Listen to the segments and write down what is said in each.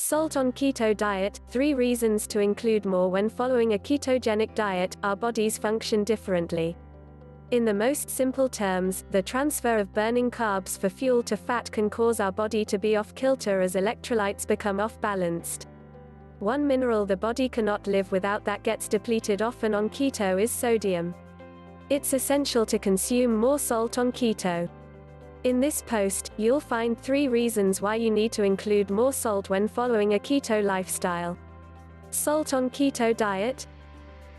Salt on keto diet, 3 reasons to include more when following a ketogenic diet. Our bodies function differently. In the most simple terms, the transfer of burning carbs for fuel to fat can cause our body to be off kilter as electrolytes become off-balanced. One mineral the body cannot live without that gets depleted often on keto is sodium. It's essential to consume more salt on keto. In this post, you'll find 3 reasons why you need to include more salt when following a keto lifestyle. Salt on keto diet.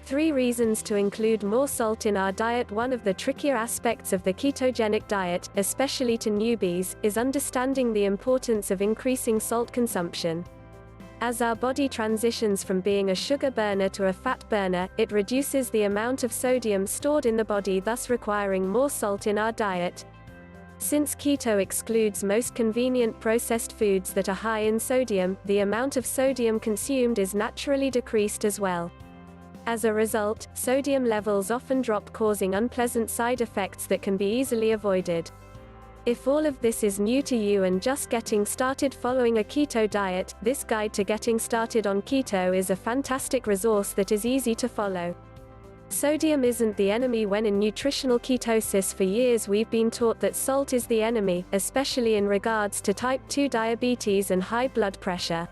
3 reasons to include more salt in our diet. One of the trickier aspects of the ketogenic diet, especially to newbies, is understanding the importance of increasing salt consumption. As our body transitions from being a sugar burner to a fat burner, it reduces the amount of sodium stored in the body, thus requiring more salt in our diet. Since keto excludes most convenient processed foods that are high in sodium, the amount of sodium consumed is naturally decreased as well. As a result, sodium levels often drop, causing unpleasant side effects that can be easily avoided. If all of this is new to you and just getting started following a keto diet, this guide to getting started on keto is a fantastic resource that is easy to follow. Sodium isn't the enemy. When in nutritional ketosis for years we've been taught that salt is the enemy, especially in regards to type 2 diabetes and high blood pressure.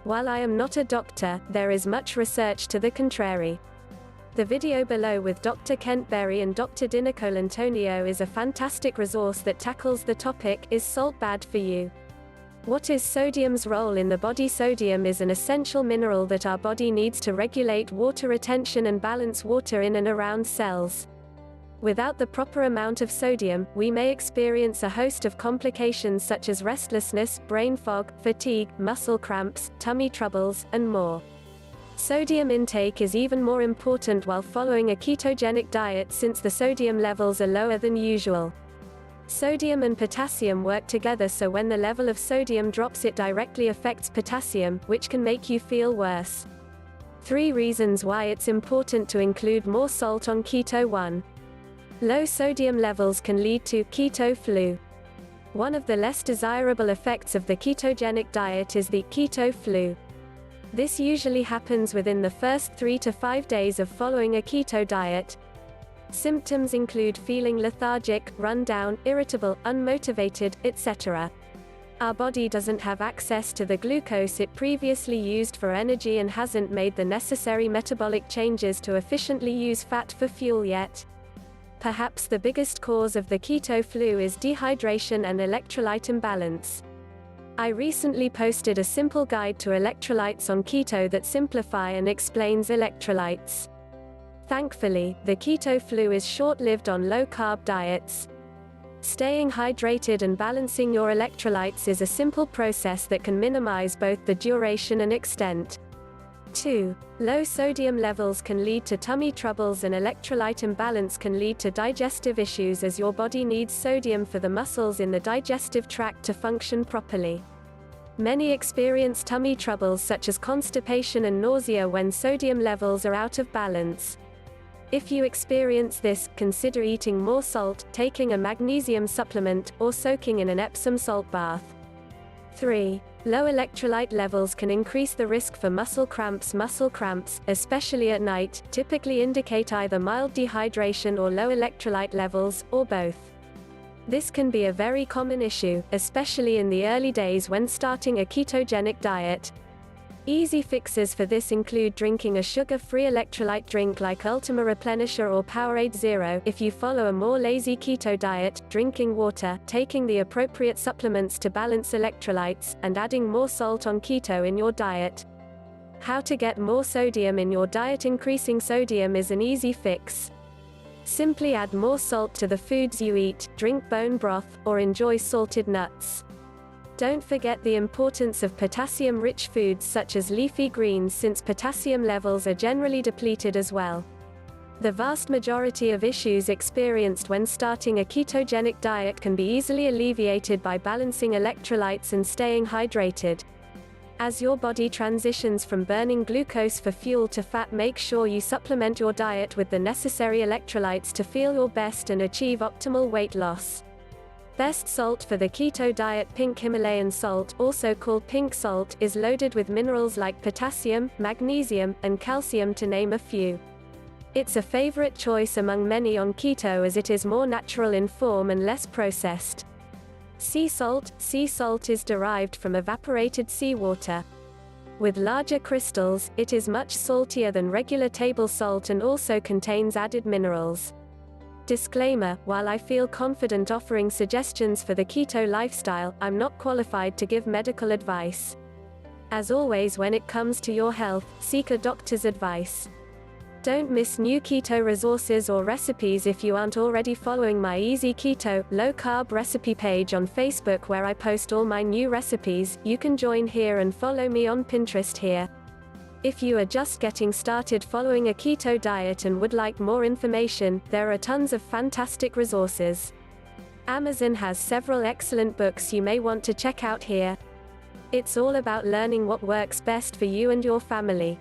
While I am not a doctor, there is much research to the contrary. The video below with Dr. Kent Berry and Dr. Nicole Antonio is a fantastic resource that tackles the topic, is salt bad for you? What is sodium's role in the body? Sodium is an essential mineral that our body needs to regulate water retention and balance water in and around cells. Without the proper amount of sodium, we may experience a host of complications such as restlessness, brain fog, fatigue, muscle cramps, tummy troubles, and more. Sodium intake is even more important while following a ketogenic diet since the sodium levels are lower than usual. Sodium and potassium work together, so when the level of sodium drops, it directly affects potassium, which can make you feel worse. 3 reasons why it's important to include more salt on keto. 1. Low sodium levels can lead to keto flu. One of the less desirable effects of the ketogenic diet is the keto flu. This usually happens within the first 3 to 5 days of following a keto diet. Symptoms include feeling lethargic, run down, irritable, unmotivated, etc. Our body doesn't have access to the glucose it previously used for energy and hasn't made the necessary metabolic changes to efficiently use fat for fuel yet. Perhaps the biggest cause of the keto flu is dehydration and electrolyte imbalance. I recently posted a simple guide to electrolytes on keto that simplify and explains electrolytes. Thankfully, the keto flu is short-lived on low-carb diets. Staying hydrated and balancing your electrolytes is a simple process that can minimize both the duration and extent. 2. Low sodium levels can lead to tummy troubles, and electrolyte imbalance can lead to digestive issues as your body needs sodium for the muscles in the digestive tract to function properly. Many experience tummy troubles such as constipation and nausea when sodium levels are out of balance. If you experience this, consider eating more salt, taking a magnesium supplement, or soaking in an Epsom salt bath. 3. Low electrolyte levels can increase the risk for muscle cramps. Muscle cramps, especially at night, typically indicate either mild dehydration or low electrolyte levels, or both. This can be a very common issue, especially in the early days when starting a ketogenic diet. Easy fixes for this include drinking a sugar-free electrolyte drink like Ultima Replenisher or Powerade Zero. If you follow a more lazy keto diet, drinking water, taking the appropriate supplements to balance electrolytes, and adding more salt on keto in your diet. How to get more sodium in your diet? Increasing sodium is an easy fix. Simply add more salt to the foods you eat, drink bone broth, or enjoy salted nuts. Don't forget the importance of potassium-rich foods such as leafy greens, since potassium levels are generally depleted as well. The vast majority of issues experienced when starting a ketogenic diet can be easily alleviated by balancing electrolytes and staying hydrated. As your body transitions from burning glucose for fuel to fat, make sure you supplement your diet with the necessary electrolytes to feel your best and achieve optimal weight loss. Best salt for the keto diet. Pink Himalayan salt, also called pink salt, is loaded with minerals like potassium, magnesium, and calcium, to name a few. It's a favorite choice among many on keto as it is more natural in form and less processed. Sea salt. Sea salt is derived from evaporated seawater. With larger crystals, it is much saltier than regular table salt and also contains added minerals. Disclaimer: while I feel confident offering suggestions for the keto lifestyle, I'm not qualified to give medical advice. As always, when it comes to your health, seek a doctor's advice. Don't miss new keto resources or recipes if you aren't already following my Easy Keto, Low Carb recipe page on Facebook where I post all my new recipes. You can join here and follow me on Pinterest here. If you are just getting started following a keto diet and would like more information, there are tons of fantastic resources. Amazon has several excellent books you may want to check out here. It's all about learning what works best for you and your family.